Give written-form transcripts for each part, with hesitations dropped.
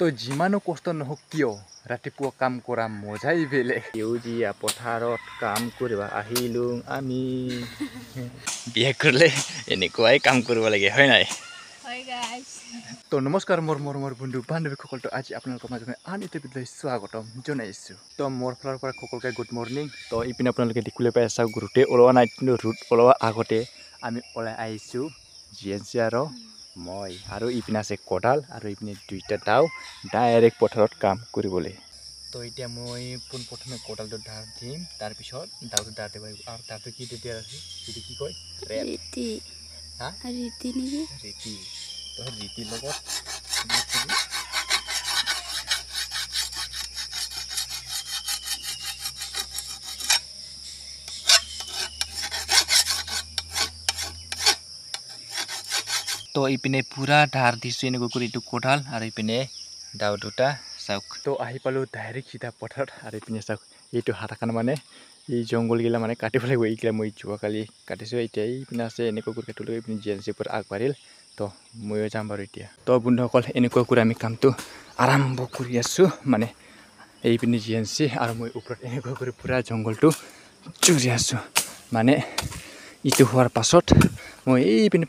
তো যিমানো কষ্ট নহওক কিয় ৰাতিপুৱা কাম কৰা মজাই বেলেগ। সেউজীয়া পথাৰত কাম কৰিব আহিলোঁ আমি। বিয়া কৰিলে এনেকুৱাই কাম কৰিব লাগে হয় নাই? তো নমস্কাৰ মোৰ বন্ধু বান্ধৱীসকলতো আজি আপোনালোকৰ মাজত আন এটা ভিডিঅ'লৈ স্বাগতম জনাইছোঁ। তো মোৰ ফালৰ পৰা সকলোকে গুড মৰ্ণিং। তো ইপিনে আপোনালোকে দেখিবলৈ পাই আছা ঘৰতে ওলোৱা নাই, কিন্তু ৰ'দ ওলোৱাৰ আগতে আমি ওলাই আহিছোঁ জিএনচি আৰু মই, আৰু ইপিনে আছে কঁঠাল আৰু ইপিনে দুইটা দাও ডাইৰেক্ট পথাৰত কাম কৰিবলৈ। তো এতিয়া মই পোনপ্ৰথমে কঁঠালটো ধাৰ দিম, তাৰপিছত দাউটো ধাৰ দিব লাগিব। আৰু দাউটো কি তেতিয়া সেইটো কি কয়? ৰেতি। হা ৰেতি নেকি? ৰেতি। তো ৰেতিৰ লগত তো ইপিনে পুৰা ধাৰ দিছোঁ এনেকৈ কৰি এইটো কঁঠাল, আৰু ইপিনে দাও দুটা চাওক। তো আহি পালোঁ ডাইৰেক্ট সিধা পথাৰত, আৰু ইপিনে চাওক এইটো হাতখন মানে এই জংঘলগিলা মানে কাটিব লাগিব। এইগিলা মই যোৱাকালি কাটিছোঁ, এতিয়া এইপিনে আছে এনেকৈ কৰি কাটিলোঁ। এইপিনে জিএনচিৰ পৰা আগবাঢ়িল, তো ময়ো যাম বাৰু এতিয়া। তো বন্ধুসকল এনেকুৱা কৰি আমি কামটো আৰম্ভ কৰি আছোঁ, মানে এইপিনে জিএনচি আৰু মই ওপৰত এনেকুৱা কৰি পুৰা জংঘলটো চুৰি আছোঁ। মানে ইটো হোৱাৰ পাছত মই এইপিনে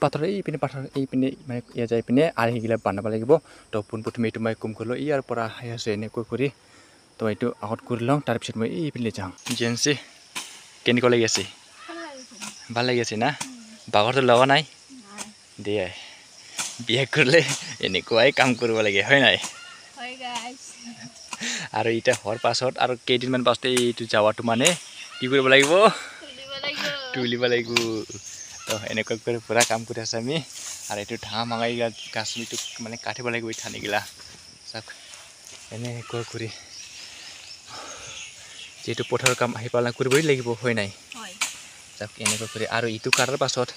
মানে ইয়াত যাই পিনে আৰ্হিগিলা বান্ধাব লাগিব। তো পোনপ্ৰথমে এইটো মই কুম কৰিলোঁ, ইয়াৰ পৰা আহি আছোঁ এনেকৈ কৰি। তো এইটো আগত কৰি লওঁ, তাৰপিছত মই এইপিনে যাওঁ। জিএনচি কেনেকুৱা লাগি আছে? ভাল লাগি আছে না? বাঘৰটো লগা নাই দিয়ে। বিয়া কৰিলে এনেকুৱাই কাম কৰিব লাগে হয় নাই? আৰু এতিয়া হোৱাৰ পাছত আৰু কেইদিনমান পাছতে এইটো যাৱাটো মানে কি কৰিব লাগিব? তুলিব লাগিব। তো এনেকুৱা কৰি পুৰা কাম কৰি আছোঁ আমি। আৰু এইটো ধান ভাঙাই গাছটো মানে কাটিব লাগিব এই ঠানিগিলা চাওক। এনেকুৱা কৰি যিহেতু পথাৰৰ কাম আহি পালন কৰিবই লাগিব হয় নাই? চাওক এনেকুৱা কৰি, আৰু ইটো কাটাৰ পাছত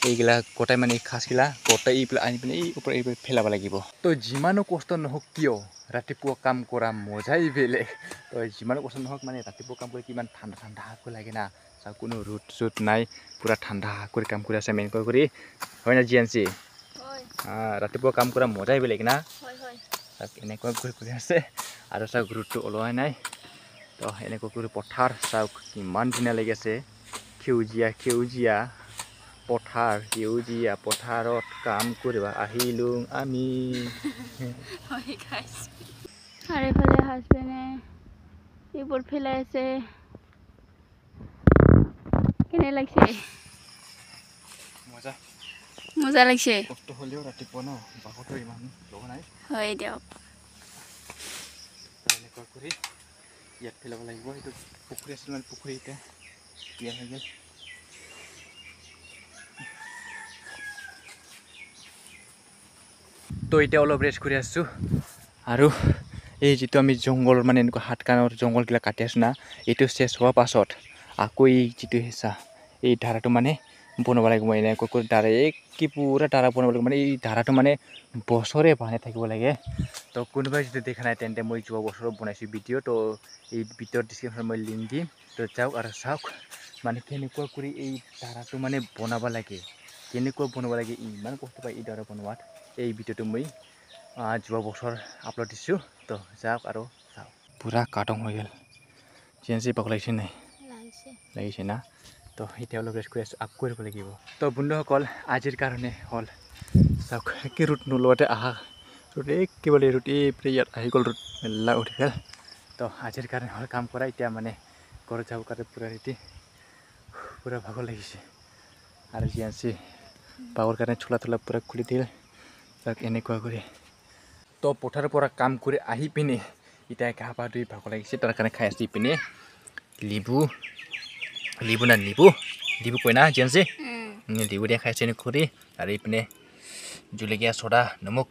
এইগিলা গোটাই মানে খাচগিলা গোটাই এইবিলাক আনি পিনে এই ওপৰত এইবিলাক পেলাব লাগিব। তো যিমানো কষ্ট নহওক কিয় ৰাতিপুৱা কাম কৰা মজাই বেলেগ। তো যিমানো কষ্ট নহওক মানে ৰাতিপুৱা কাম কৰি কিমান ঠাণ্ডা ঠাণ্ডাকৈ লাগে না। চাওক কোনো ৰ'দ চ'দ নাই, পুৰা ঠাণ্ডা কৰি কাম কৰি আছে আমি এনেকুৱা কৰি হয় না জিএনচি? ৰাতিপুৱা কাম কৰা মজাই বেলেগ না। চাওক এনেকুৱা কৰি আছে, আৰু চাওক ৰ'দটো ওলোৱাই নাই। তো এনেকুৱা কৰি পথাৰ চাওক ইমান ধুনীয়া লাগি আছে। সেউজীয়া পথাৰ, সেউজীয়া পথাৰত কাম কৰিব আহিলোঁ আমি। চাৰিওফালে হাজবেণ্ডে এইবোৰ পেলাই আছে। কেনে লাগিছে? মজা লাগিছে। কষ্ট হ'লেও ৰাতিপুৱা ন বাঘতো ইমান লগা নাই। হয় দিয়ক। এনেকুৱা কৰি ইয়াত পেলাব লাগিব। এইটো পুখুৰী আছিল মানে পুখুৰী এতিয়া বিয়া হৈ গ'ল। তো এতিয়া অলপ ৰেষ্ট কৰি আছোঁ। আৰু এই যিটো আমি জংঘল মানে এনেকুৱা হাত কাণৰ জংঘলবিলাক কাটি আছোঁ না, এইটো চেচ হোৱাৰ পাছত আকৌ এই যিটো হেঁচা এই ধাৰাটো মানে বনাব লাগিব। মই এনেকৈ কৰি কি পুৰা ধাৰা বনাব লাগিব। মানে এই ধাৰাটো মানে বছৰে বান্ধি থাকিব লাগে। তো কোনোবাই যদি দেখা নাই তেন্তে মই যোৱা বছৰত বনাইছোঁ ভিডিঅ'। তো এই ভিডিঅ'ৰ ডিছক্ৰিপশ্যনত মই লিংক দিম। তো যাওক আৰু চাওক মানে কেনেকুৱা কৰি এই ধাৰাটো মানে বনাব লাগে, কেনেকুৱা বনাব লাগে। ইমান কষ্ট পায় এই ধাৰা বনোৱাত। এই ভিডিঅ'টো মই যোৱা বছৰ আপলোড দিছোঁ। তো যাওক আৰু চাওক। পুৰা কাটং হৈ গ'ল। জিএনচি পাক লাগিছে নাই? লাগিছে না। তো এতিয়া অলপ ৰেষ্ট কৰি আছোঁ, আকৌ কৰিব লাগিব। তো বন্ধুসকল আজিৰ কাৰণে হ'ল চাওক কি ৰ'দ নোলোৱাতে আহা ৰ'দ একেবাৰে ৰ'দ এইফালে ইয়াত আহি গ'ল, ৰ'দ মেলা উঠি গ'ল। তো আজিৰ কাৰণে হ'ল কাম কৰা। এতিয়া মানে ঘৰত যাব কাৰণে পুৰা ৰেডি, পুৰা ভাগৰ লাগিছে। আৰু জিএনচি পাবৰ কাৰণে চোলা তোলা পুৰা খুলি দিলে তাক এনেকুৱা কৰি। তো পথাৰৰ পৰা কাম কৰি আহি পিনে এতিয়া গা পা ধুই ভাগৰ লাগিছে, তাৰ কাৰণে খাই আছোঁ ইপিনে লিবু কয় না জিএনচি? লিবু দিয়া খাই আছোঁ এনেকৈ কৰি। আৰু ইপিনে জলকীয়া চ'দা নিমখ